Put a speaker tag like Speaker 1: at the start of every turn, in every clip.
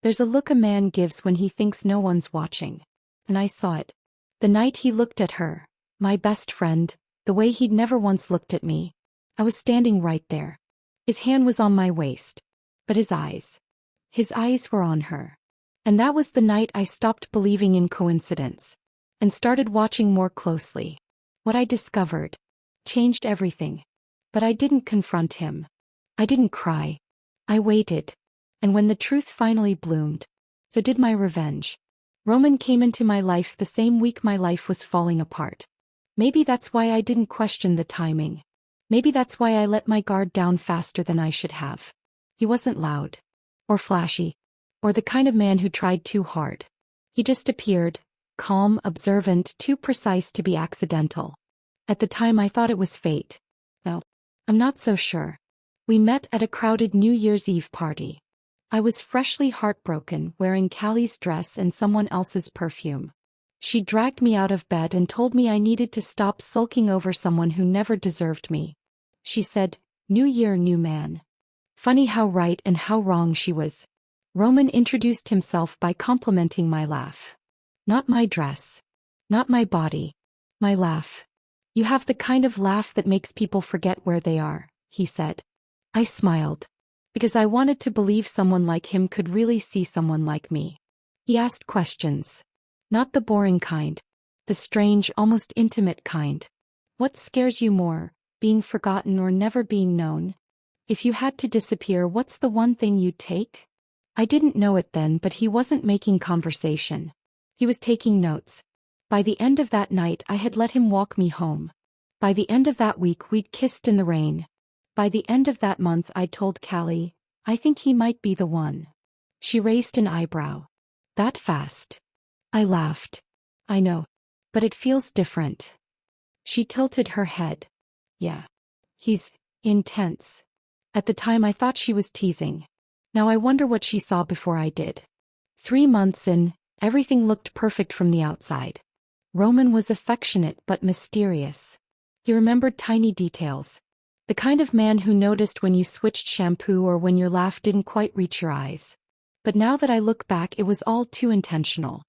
Speaker 1: There's a look a man gives when he thinks no one's watching. And I saw it. The night he looked at her, my best friend, the way he'd never once looked at me. I was standing right there. His hand was on my waist. But his eyes were on her. And that was the night I stopped believing in coincidence. And started watching more closely. What I discovered changed everything. But I didn't confront him. I didn't cry. I waited. And when the truth finally bloomed, so did my revenge. Roman came into my life the same week my life was falling apart. Maybe that's why I didn't question the timing. Maybe that's why I let my guard down faster than I should have. He wasn't loud. Or flashy. Or the kind of man who tried too hard. He just appeared, calm, observant, too precise to be accidental. At the time I thought it was fate. Well, I'm not so sure. We met at a crowded New Year's Eve party. I was freshly heartbroken, wearing Callie's dress and someone else's perfume. She dragged me out of bed and told me I needed to stop sulking over someone who never deserved me. She said, "New year, new man." Funny how right and how wrong she was. Roman introduced himself by complimenting my laugh. Not my dress. Not my body. My laugh. "You have the kind of laugh that makes people forget where they are," he said. I smiled. Because I wanted to believe someone like him could really see someone like me. He asked questions. Not the boring kind. The strange, almost intimate kind. What scares you more, being forgotten or never being known? If you had to disappear, what's the one thing you'd take? I didn't know it then, but he wasn't making conversation. He was taking notes. By the end of that night I had let him walk me home. By the end of that week we'd kissed in the rain. By the end of that month I'd told Callie, I think he might be the one. She raised an eyebrow. That fast? I laughed. I know. But it feels different. She tilted her head. Yeah. He's intense. At the time I thought she was teasing. Now I wonder what she saw before I did. 3 months in, everything looked perfect from the outside. Roman was affectionate but mysterious. He remembered tiny details. The kind of man who noticed when you switched shampoo or when your laugh didn't quite reach your eyes. But now that I look back, it was all too intentional.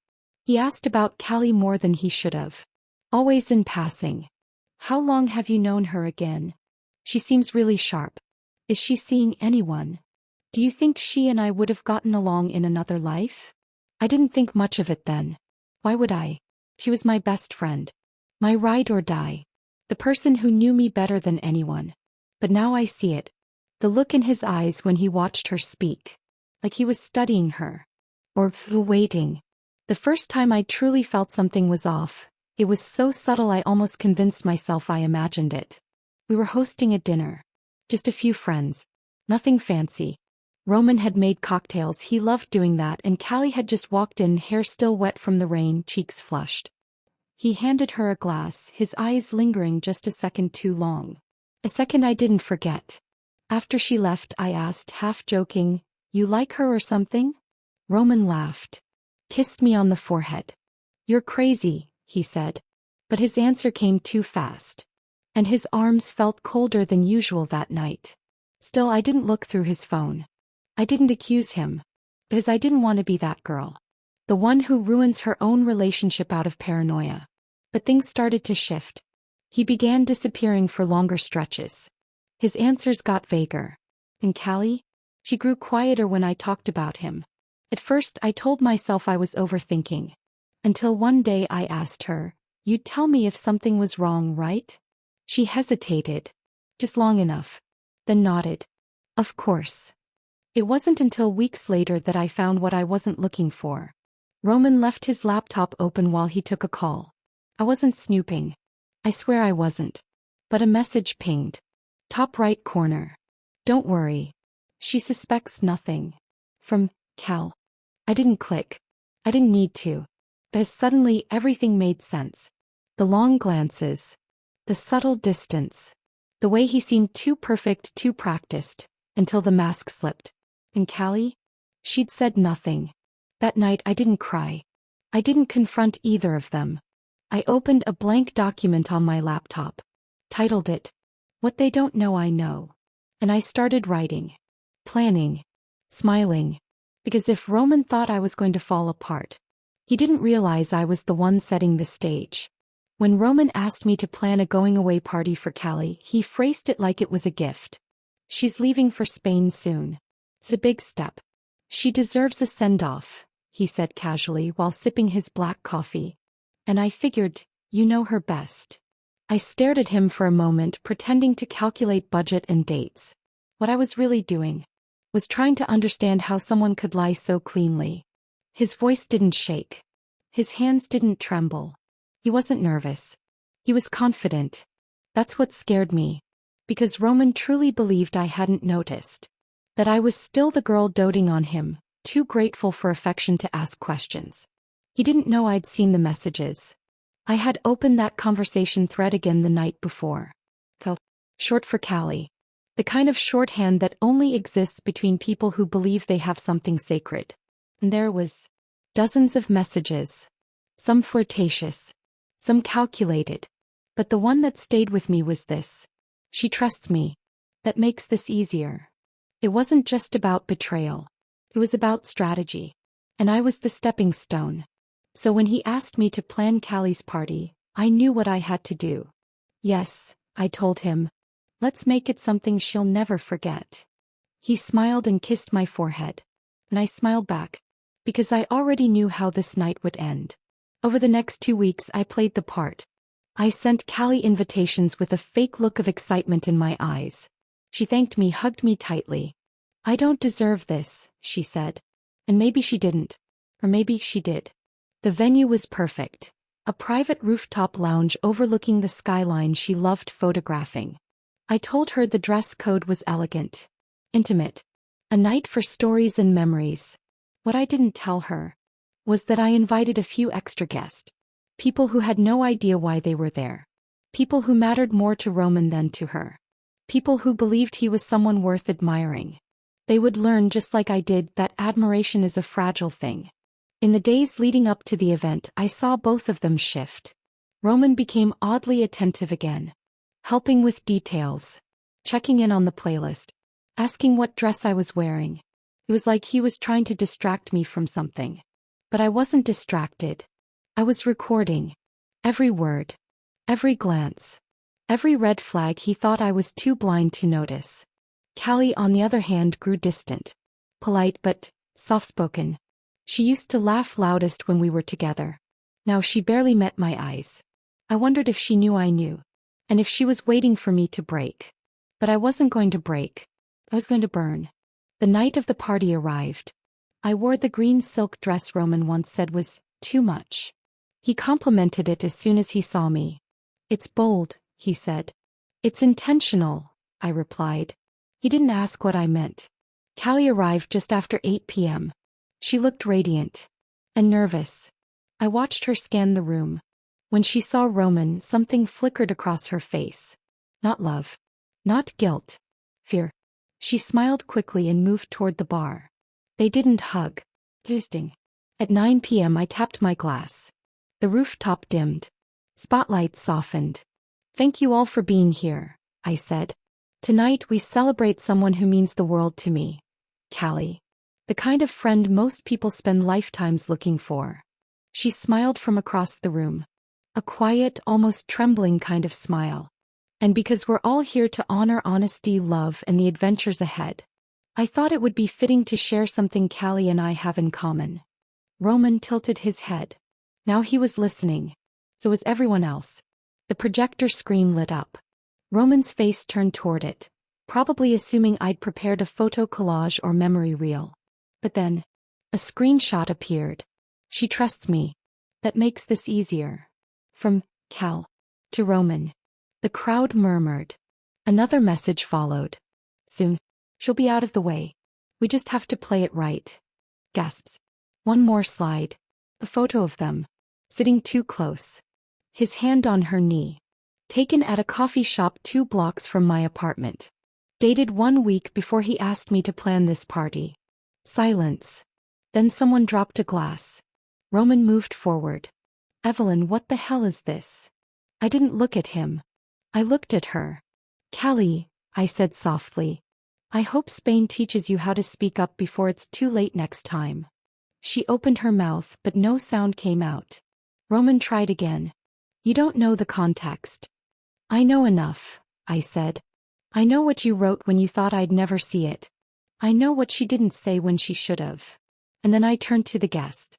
Speaker 1: He asked about Callie more than he should have. Always in passing. How long have you known her again? She seems really sharp. Is she seeing anyone? Do you think she and I would have gotten along in another life? I didn't think much of it then. Why would I? She was my best friend. My ride or die. The person who knew me better than anyone. But now I see it. The look in his eyes when he watched her speak. Like he was studying her. Or waiting. The first time I truly felt something was off, it was so subtle I almost convinced myself I imagined it. We were hosting a dinner. Just a few friends. Nothing fancy. Roman had made cocktails, he loved doing that, and Callie had just walked in, hair still wet from the rain, cheeks flushed. He handed her a glass, his eyes lingering just a second too long. A second I didn't forget. After she left I asked, half joking, "You like her or something?" Roman laughed. Kissed me on the forehead. "You're crazy," he said. But his answer came too fast. And his arms felt colder than usual that night. Still I didn't look through his phone. I didn't accuse him. Because I didn't want to be that girl. The one who ruins her own relationship out of paranoia. But things started to shift. He began disappearing for longer stretches. His answers got vaguer. And Callie? She grew quieter when I talked about him. At first I told myself I was overthinking. Until one day I asked her, "You'd tell me if something was wrong, right?" She hesitated. Just long enough. Then nodded. Of course. It wasn't until weeks later that I found what I wasn't looking for. Roman left his laptop open while he took a call. I wasn't snooping. I swear I wasn't. But a message pinged. Top right corner. "Don't worry. She suspects nothing." From Cal. I didn't click. I didn't need to. Because suddenly everything made sense. The long glances. The subtle distance. The way he seemed too perfect, too practiced. Until the mask slipped. And Callie? She'd said nothing. That night I didn't cry. I didn't confront either of them. I opened a blank document on my laptop. Titled it, "What They Don't Know I Know." And I started writing. Planning. Smiling. Because if Roman thought I was going to fall apart, he didn't realize I was the one setting the stage. When Roman asked me to plan a going-away party for Callie, he phrased it like it was a gift. She's leaving for Spain soon. It's a big step. She deserves a send-off, he said casually while sipping his black coffee. And I figured, you know her best. I stared at him for a moment, pretending to calculate budget and dates. What I was really doing was trying to understand how someone could lie so cleanly. His voice didn't shake. His hands didn't tremble. He wasn't nervous. He was confident. That's what scared me. Because Roman truly believed I hadn't noticed. That I was still the girl doting on him, too grateful for affection to ask questions. He didn't know I'd seen the messages. I had opened that conversation thread again the night before. Short for Callie. The kind of shorthand that only exists between people who believe they have something sacred. And there was dozens of messages. Some flirtatious. Some calculated. But the one that stayed with me was this. She trusts me. That makes this easier. It wasn't just about betrayal. It was about strategy. And I was the stepping stone. So when he asked me to plan Callie's party, I knew what I had to do. Yes, I told him. Let's make it something she'll never forget. He smiled and kissed my forehead. And I smiled back. Because I already knew how this night would end. Over the next 2 weeks I played the part. I sent Callie invitations with a fake look of excitement in my eyes. She thanked me, hugged me tightly. I don't deserve this, she said. And maybe she didn't. Or maybe she did. The venue was perfect. A private rooftop lounge overlooking the skyline she loved photographing. I told her the dress code was elegant. Intimate. A night for stories and memories. What I didn't tell her was that I invited a few extra guests. People who had no idea why they were there. People who mattered more to Roman than to her. People who believed he was someone worth admiring. They would learn, just like I did, that admiration is a fragile thing. In the days leading up to the event, I saw both of them shift. Roman became oddly attentive again. Helping with details. Checking in on the playlist. Asking what dress I was wearing. It was like he was trying to distract me from something. But I wasn't distracted. I was recording. Every word. Every glance. Every red flag he thought I was too blind to notice. Callie, on the other hand, grew distant. Polite but soft-spoken. She used to laugh loudest when we were together. Now she barely met my eyes. I wondered if she knew I knew. And if she was waiting for me to break. But I wasn't going to break. I was going to burn. The night of the party arrived. I wore the green silk dress Roman once said was too much. He complimented it as soon as he saw me. It's bold, he said. It's intentional, I replied. He didn't ask what I meant. Callie arrived just after 8 p.m. She looked radiant. And nervous. I watched her scan the room. When she saw Roman, something flickered across her face. Not love. Not guilt. Fear. She smiled quickly and moved toward the bar. They didn't hug. Interesting. At 9 p.m. I tapped my glass. The rooftop dimmed. Spotlights softened. Thank you all for being here, I said. Tonight we celebrate someone who means the world to me. Callie. The kind of friend most people spend lifetimes looking for. She smiled from across the room. A quiet, almost trembling kind of smile. And because we're all here to honor honesty, love, and the adventures ahead, I thought it would be fitting to share something Callie and I have in common. Roman tilted his head. Now he was listening. So was everyone else. The projector screen lit up. Roman's face turned toward it, probably assuming I'd prepared a photo collage or memory reel. But then, a screenshot appeared. She trusts me. That makes this easier. From Cal to Roman. The crowd murmured. Another message followed. Soon. She'll be out of the way. We just have to play it right. Gasps. One more slide. A photo of them. Sitting too close. His hand on her knee. Taken at a coffee shop 2 blocks from my apartment. Dated 1 week before he asked me to plan this party. Silence. Then someone dropped a glass. Roman moved forward. Evelyn, what the hell is this? I didn't look at him. I looked at her. Callie, I said softly. I hope Spain teaches you how to speak up before it's too late next time. She opened her mouth, but no sound came out. Roman tried again. You don't know the context. I know enough, I said. I know what you wrote when you thought I'd never see it. I know what she didn't say when she should have. And then I turned to the guest.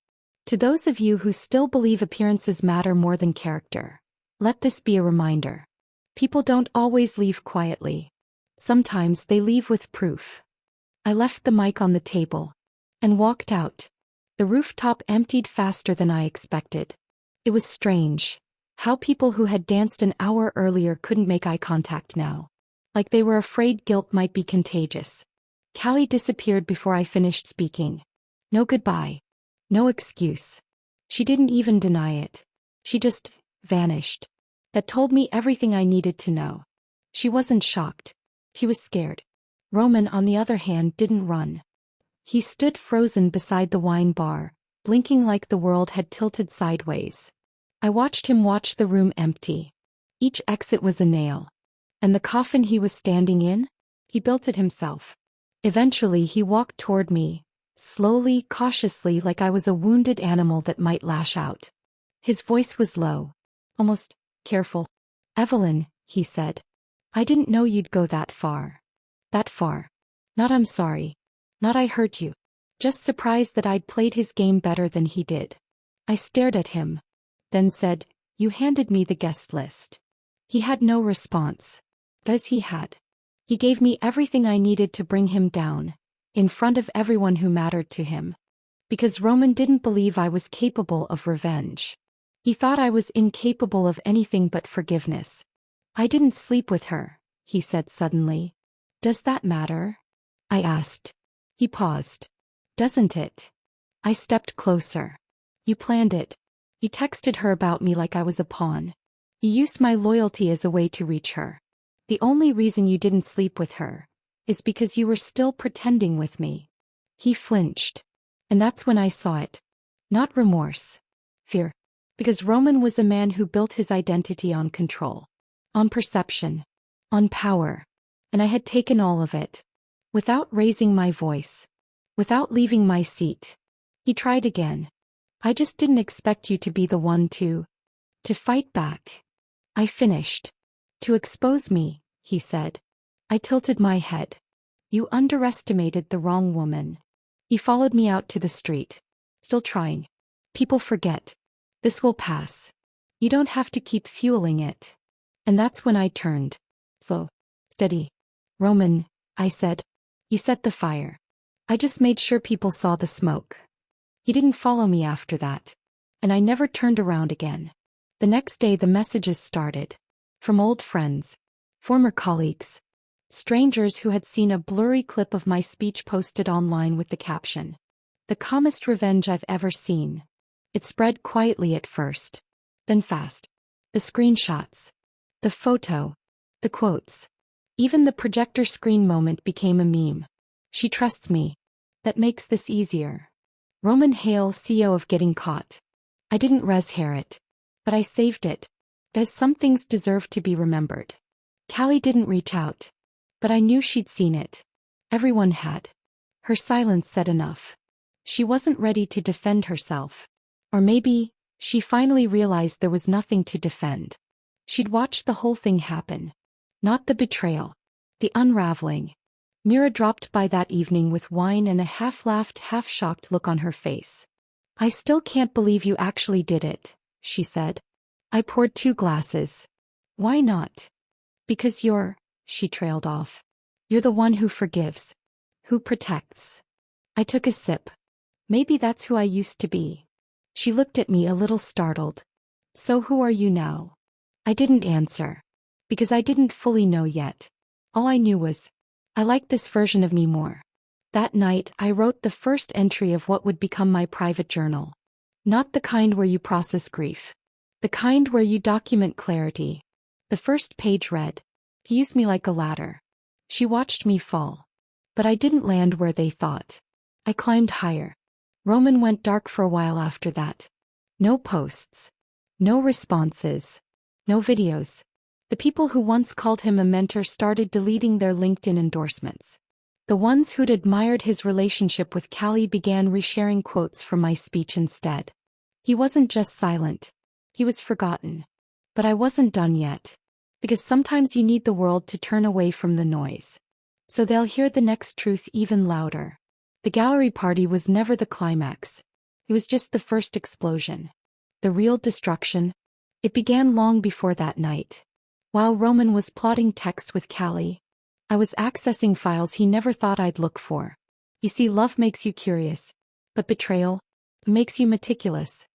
Speaker 1: To those of you who still believe appearances matter more than character, let this be a reminder. People don't always leave quietly. Sometimes they leave with proof. I left the mic on the table and walked out. The rooftop emptied faster than I expected. It was strange how people who had danced an hour earlier couldn't make eye contact now. Like they were afraid guilt might be contagious. Callie disappeared before I finished speaking. No goodbye. No excuse. She didn't even deny it. She just vanished. That told me everything I needed to know. She wasn't shocked. She was scared. Roman, on the other hand, didn't run. He stood frozen beside the wine bar, blinking like the world had tilted sideways. I watched him watch the room empty. Each exit was a nail. And the coffin he was standing in? He built it himself. Eventually he walked toward me, slowly, cautiously, like I was a wounded animal that might lash out. His voice was low, almost careful. Evelyn, he said. I didn't know you'd go that far. That far. Not I'm sorry. Not I hurt you. Just surprised that I'd played his game better than he did. I stared at him. Then said, you handed me the guest list. He had no response. As he had. He gave me everything I needed to bring him down, in front of everyone who mattered to him. Because Roman didn't believe I was capable of revenge. He thought I was incapable of anything but forgiveness. I didn't sleep with her, he said suddenly. Does that matter? I asked. He paused. Doesn't it? I stepped closer. You planned it. You texted her about me like I was a pawn. You used my loyalty as a way to reach her. The only reason you didn't sleep with her is because you were still pretending with me. He flinched. And that's when I saw it. Not remorse. Fear. Because Roman was a man who built his identity on control. On perception. On power. And I had taken all of it. Without raising my voice. Without leaving my seat. He tried again. I just didn't expect you to be the one to fight back. I finished. To expose me, he said. I tilted my head. You underestimated the wrong woman. He followed me out to the street. Still trying. People forget. This will pass. You don't have to keep fueling it. And that's when I turned. Slow. Steady. Roman, I said. You set the fire. I just made sure people saw the smoke. He didn't follow me after that. And I never turned around again. The next day the messages started. From old friends. Former colleagues. Strangers who had seen a blurry clip of my speech posted online with the caption. The calmest revenge I've ever seen. It spread quietly at first. Then fast. The screenshots. The photo. The quotes. Even the projector screen moment became a meme. She trusts me. That makes this easier. Roman Hale, CEO of Getting Caught. I didn't res-hair it. But I saved it. Because some things deserve to be remembered. Callie didn't reach out. But I knew she'd seen it. Everyone had. Her silence said enough. She wasn't ready to defend herself. Or maybe, she finally realized there was nothing to defend. She'd watched the whole thing happen. Not the betrayal. The unraveling. Mira dropped by that evening with wine and a half-laughed, half-shocked look on her face. I still can't believe you actually did it, she said. I poured 2 glasses. Why not? Because she trailed off. You're the one who forgives. Who protects. I took a sip. Maybe that's who I used to be. She looked at me a little startled. So who are you now? I didn't answer. Because I didn't fully know yet. All I knew was, I liked this version of me more. That night I wrote the first entry of what would become my private journal. Not the kind where you process grief. The kind where you document clarity. The first page read, he used me like a ladder. She watched me fall. But I didn't land where they thought. I climbed higher. Roman went dark for a while after that. No posts. No responses. No videos. The people who once called him a mentor started deleting their LinkedIn endorsements. The ones who'd admired his relationship with Callie began resharing quotes from my speech instead. He wasn't just silent. He was forgotten. But I wasn't done yet. Because sometimes you need the world to turn away from the noise. So they'll hear the next truth even louder. The gallery party was never the climax. It was just the first explosion. The real destruction. It began long before that night. While Roman was plotting texts with Callie, I was accessing files he never thought I'd look for. You see, love makes you curious. But betrayal makes you meticulous.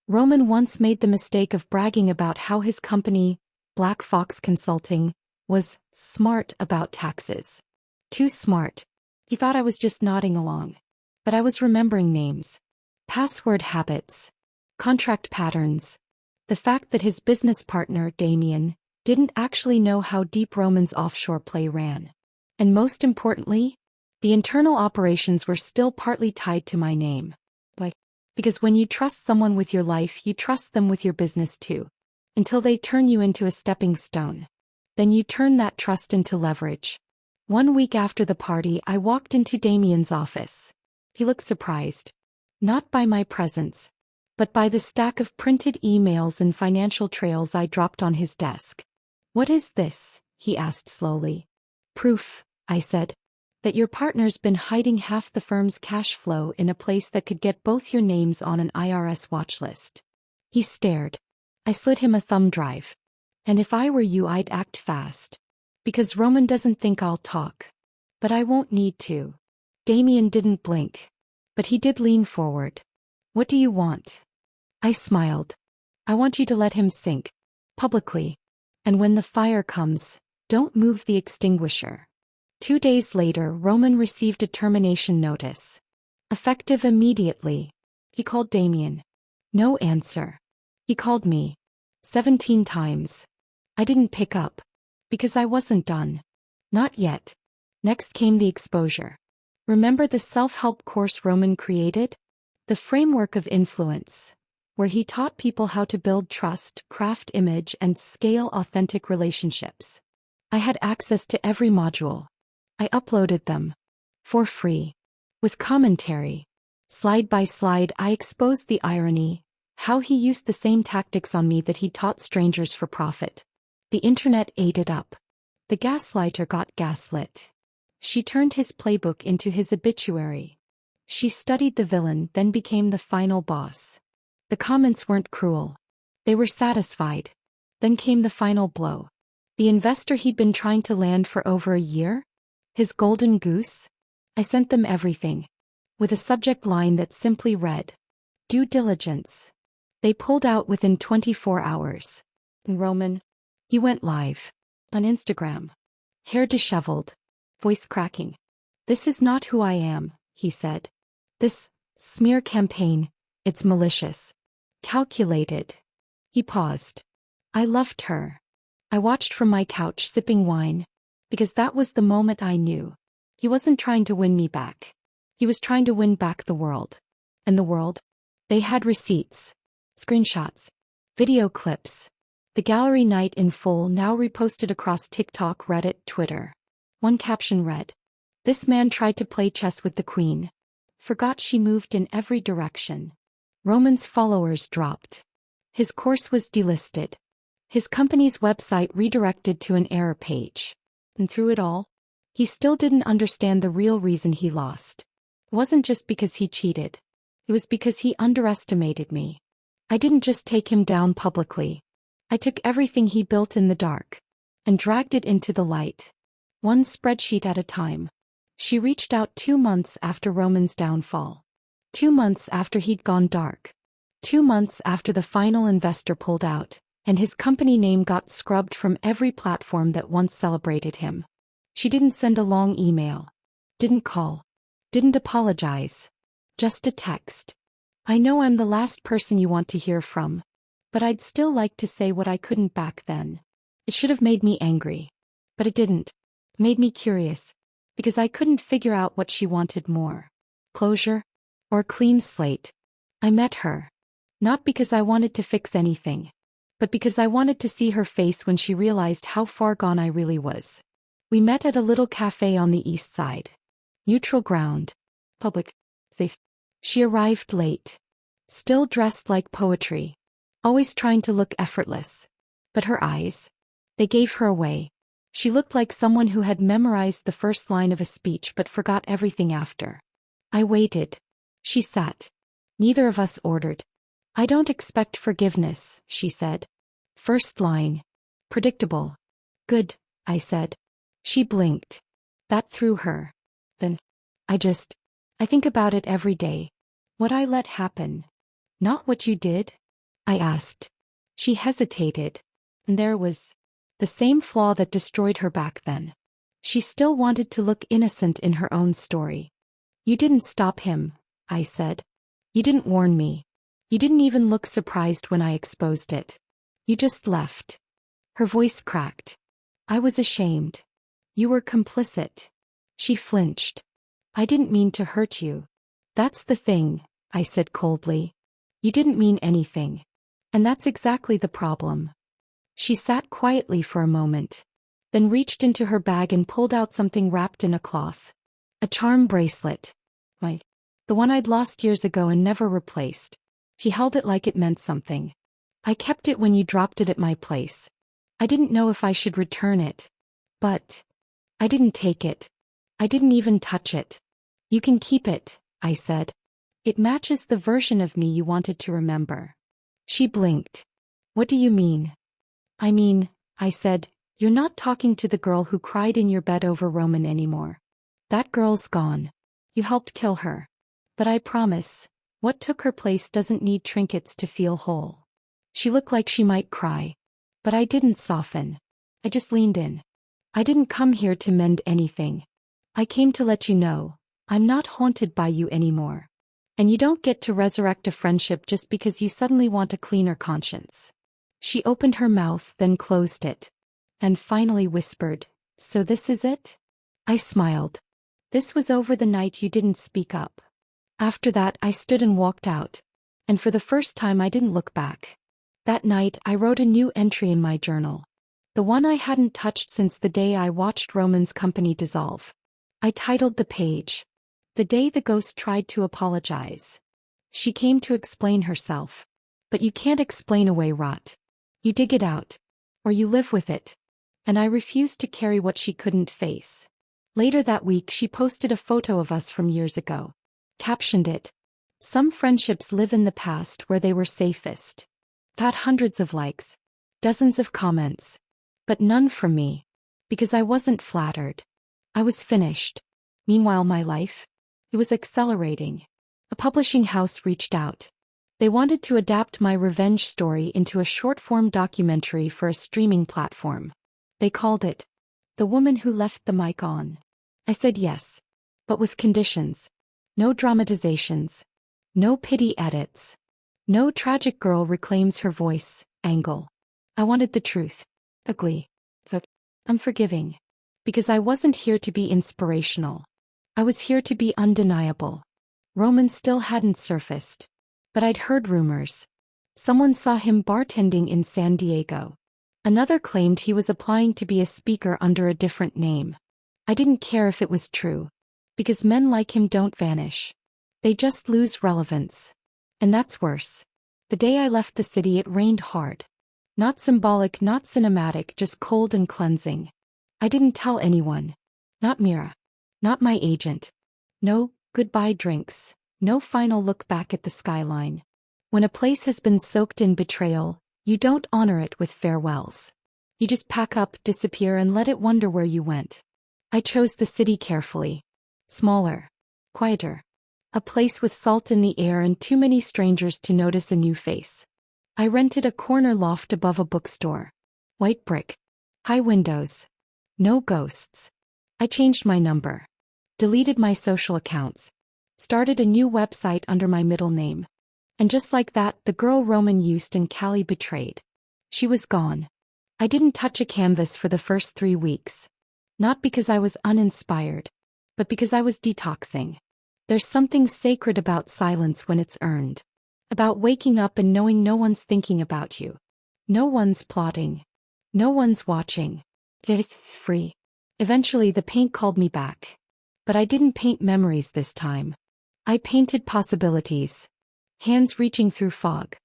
Speaker 1: Roman once made the mistake of bragging about how his company, Black Fox Consulting, was smart about taxes. Too smart. He thought I was just nodding along. But I was remembering names, password habits, contract patterns. The fact that his business partner, Damien, didn't actually know how deep Roman's offshore play ran. And most importantly, the internal operations were still partly tied to my name. Because when you trust someone with your life, you trust them with your business too. Until they turn you into a stepping stone. Then you turn that trust into leverage. 1 week after the party, I walked into Damien's office. He looked surprised. Not by my presence, but by the stack of printed emails and financial trails I dropped on his desk. "What is this?" he asked slowly. "Proof," I said, "that your partner's been hiding half the firm's cash flow in a place that could get both your names on an IRS watch list." He stared. I slid him a thumb drive. "And if I were you, I'd act fast. Because Roman doesn't think I'll talk. But I won't need to." Damien didn't blink. But he did lean forward. "What do you want?" I smiled. "I want you to let him sink. Publicly. And when the fire comes, don't move the extinguisher." 2 days later, Roman received a termination notice. Effective immediately. He called Damien. No answer. He called me. 17 times. I didn't pick up. Because I wasn't done. Not yet. Next came the exposure. Remember the self-help course Roman created? The Framework of Influence, where he taught people how to build trust, craft image, and scale authentic relationships. I had access to every module. I uploaded them. For free. With commentary. Slide by slide, I exposed the irony, how he used the same tactics on me that he taught strangers for profit. The internet ate it up. The gaslighter got gaslit. She turned his playbook into his obituary. She studied the villain, then became the final boss. The comments weren't cruel. They were satisfied. Then came the final blow. The investor he'd been trying to land for over a year? His golden goose? I sent them everything. With a subject line that simply read, "Due diligence." They pulled out within 24 hours. And Roman, he went live. On Instagram. Hair disheveled. Voice cracking. "This is not who I am," he said. "This smear campaign, it's malicious. Calculated." He paused. I loved her. I watched from my couch sipping wine. Because that was the moment I knew. He wasn't trying to win me back. He was trying to win back the world. And the world? They had receipts. Screenshots. Video clips. The gallery night in full, now reposted across TikTok, Reddit, Twitter. One caption read, "This man tried to play chess with the queen. Forgot she moved in every direction." Roman's followers dropped. His course was delisted. His company's website redirected to an error page. And through it all, he still didn't understand the real reason he lost. It wasn't just because he cheated. It was because he underestimated me. I didn't just take him down publicly. I took everything he built in the dark and dragged it into the light. One spreadsheet at a time. She reached out 2 months after Roman's downfall. 2 months after he'd gone dark. 2 months after the final investor pulled out, and his company name got scrubbed from every platform that once celebrated him. She didn't send a long email. Didn't call. Didn't apologize. Just a text. "I know I'm the last person you want to hear from. But I'd still like to say what I couldn't back then." It should have made me angry. But it didn't. It made me curious. Because I couldn't figure out what she wanted more. Closure? Or a clean slate? I met her. Not because I wanted to fix anything. But because I wanted to see her face when she realized how far gone I really was. We met at a little cafe on the east side. Neutral ground. Public. Safe. She arrived late. Still dressed like poetry. Always trying to look effortless. But her eyes. They gave her away. She looked like someone who had memorized the first line of a speech but forgot everything after. I waited. She sat. Neither of us ordered. I don't expect forgiveness, she said. First line. Predictable. Good, I said. She blinked. That threw her. Then. I think about it every day. What I let happen. Not what you did? I asked. She hesitated. And there was the same flaw that destroyed her back then. She still wanted to look innocent in her own story. You didn't stop him, I said. You didn't warn me. You didn't even look surprised when I exposed it. You just left. Her voice cracked. I was ashamed. You were complicit. She flinched. I didn't mean to hurt you. That's the thing, I said coldly. You didn't mean anything. And that's exactly the problem. She sat quietly for a moment, then reached into her bag and pulled out something wrapped in a cloth. A charm bracelet. The one I'd lost years ago and never replaced. She held it like it meant something. I kept it when you dropped it at my place. I didn't know if I should return it. But I didn't take it. I didn't even touch it. You can keep it, I said. It matches the version of me you wanted to remember. She blinked. What do you mean? I said, you're not talking to the girl who cried in your bed over Roman anymore. That girl's gone. You helped kill her. But I promise, what took her place doesn't need trinkets to feel whole. She looked like she might cry. But I didn't soften. I just leaned in. I didn't come here to mend anything. I came to let you know, I'm not haunted by you anymore. And you don't get to resurrect a friendship just because you suddenly want a cleaner conscience. She opened her mouth, then closed it. And finally whispered, so this is it? I smiled. This was over the night you didn't speak up. After that I stood and walked out. And for the first time I didn't look back. That night I wrote a new entry in my journal. The one I hadn't touched since the day I watched Roman's company dissolve. I titled the page, The Day the Ghost Tried to Apologize. She came to explain herself. But you can't explain away rot. You dig it out. Or you live with it. And I refused to carry what she couldn't face. Later that week she posted a photo of us from years ago. Captioned it, some friendships live in the past where they were safest. Got hundreds of likes. Dozens of comments. But none from me. Because I wasn't flattered. I was finished. Meanwhile my life? It was accelerating. A publishing house reached out. They wanted to adapt my revenge story into a short-form documentary for a streaming platform. They called it, The Woman Who Left the Mic On. I said yes. But with conditions. No dramatizations. No pity edits. No tragic girl reclaims her voice, angle. I wanted the truth. Ugly. But I'm forgiving. Because I wasn't here to be inspirational. I was here to be undeniable. Roman still hadn't surfaced. But I'd heard rumors. Someone saw him bartending in San Diego. Another claimed he was applying to be a speaker under a different name. I didn't care if it was true. Because men like him don't vanish. They just lose relevance. And that's worse. The day I left the city it rained hard. Not symbolic, not cinematic, just cold and cleansing. I didn't tell anyone. Not Mira. Not my agent. No goodbye drinks. No final look back at the skyline. When a place has been soaked in betrayal, you don't honor it with farewells. You just pack up, disappear, and let it wonder where you went. I chose the city carefully. Smaller. Quieter. A place with salt in the air and too many strangers to notice a new face. I rented a corner loft above a bookstore. White brick. High windows. No ghosts. I changed my number. Deleted my social accounts. Started a new website under my middle name. And just like that, the girl Roman used and Callie betrayed. She was gone. I didn't touch a canvas for the first 3 weeks. Not because I was uninspired, but because I was detoxing. There's something sacred about silence when it's earned. About waking up and knowing no one's thinking about you. No one's plotting. No one's watching. It's free. Eventually the paint called me back. But I didn't paint memories this time. I painted possibilities. Hands reaching through fog.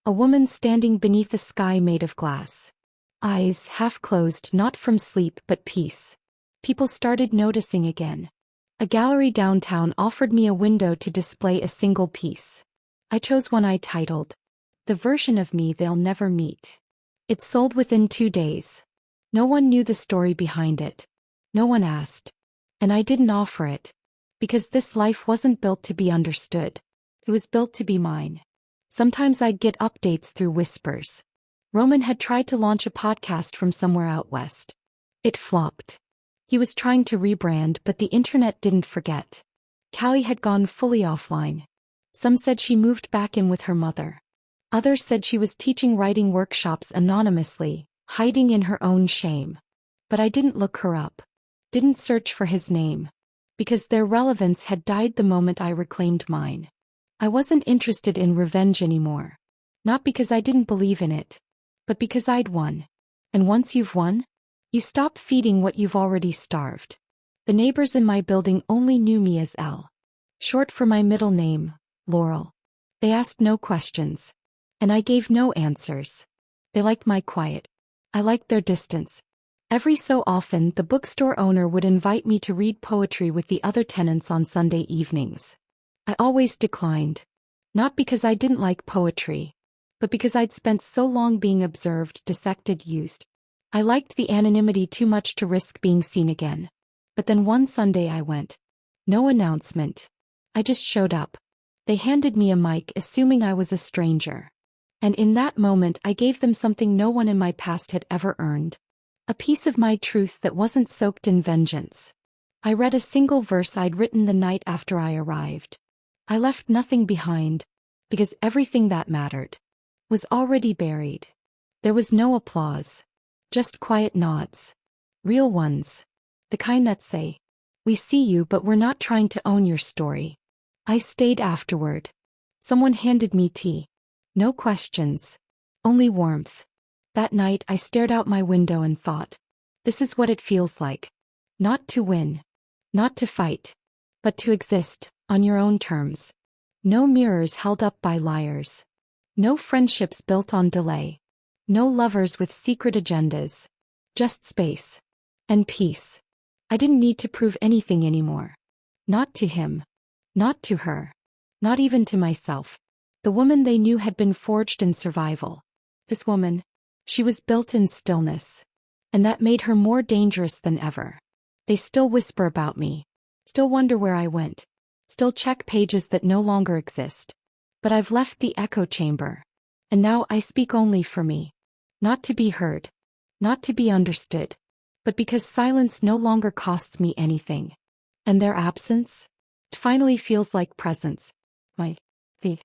Speaker 1: A woman standing beneath a sky made of glass. Eyes half closed, not from sleep but peace. People started noticing again. A gallery downtown offered me a window to display a single piece. I chose one I titled, "The Version of Me They'll Never Meet." It sold within 2 days. No one knew the story behind it. No one asked. And I didn't offer it. Because this life wasn't built to be understood. It was built to be mine. Sometimes I'd get updates through whispers. Roman had tried to launch a podcast from somewhere out west. It flopped. He was trying to rebrand, but the internet didn't forget. Callie had gone fully offline. Some said she moved back in with her mother. Others said she was teaching writing workshops anonymously, hiding in her own shame. But I didn't look her up. Didn't search for his name. Because their relevance had died the moment I reclaimed mine. I wasn't interested in revenge anymore. Not because I didn't believe in it. But because I'd won. And once you've won, you stop feeding what you've already starved. The neighbors in my building only knew me as L. Short for my middle name, Laurel. They asked no questions. And I gave no answers. They liked my quiet. I liked their distance. Every so often the bookstore owner would invite me to read poetry with the other tenants on Sunday evenings. I always declined. Not because I didn't like poetry. But because I'd spent so long being observed, dissected, used. I liked the anonymity too much to risk being seen again. But then one Sunday I went. No announcement. I just showed up. They handed me a mic assuming I was a stranger. And in that moment I gave them something no one in my past had ever earned. A piece of my truth that wasn't soaked in vengeance. I read a single verse I'd written the night after I arrived. I left nothing behind. Because everything that mattered was already buried. There was no applause. Just quiet nods. Real ones. The kind that say, "We see you but we're not trying to own your story." I stayed afterward. Someone handed me tea. No questions. Only warmth. That night I stared out my window and thought, this is what it feels like. Not to win. Not to fight. But to exist, on your own terms. No mirrors held up by liars. No friendships built on delay. No lovers with secret agendas. Just space. And peace. I didn't need to prove anything anymore. Not to him. Not to her. Not even to myself. The woman they knew had been forged in survival. This woman, she was built in stillness. And that made her more dangerous than ever. They still whisper about me. Still wonder where I went. Still check pages that no longer exist. But I've left the echo chamber. And now I speak only for me. Not to be heard. Not to be understood. But because silence no longer costs me anything. And their absence? It finally feels like presence. The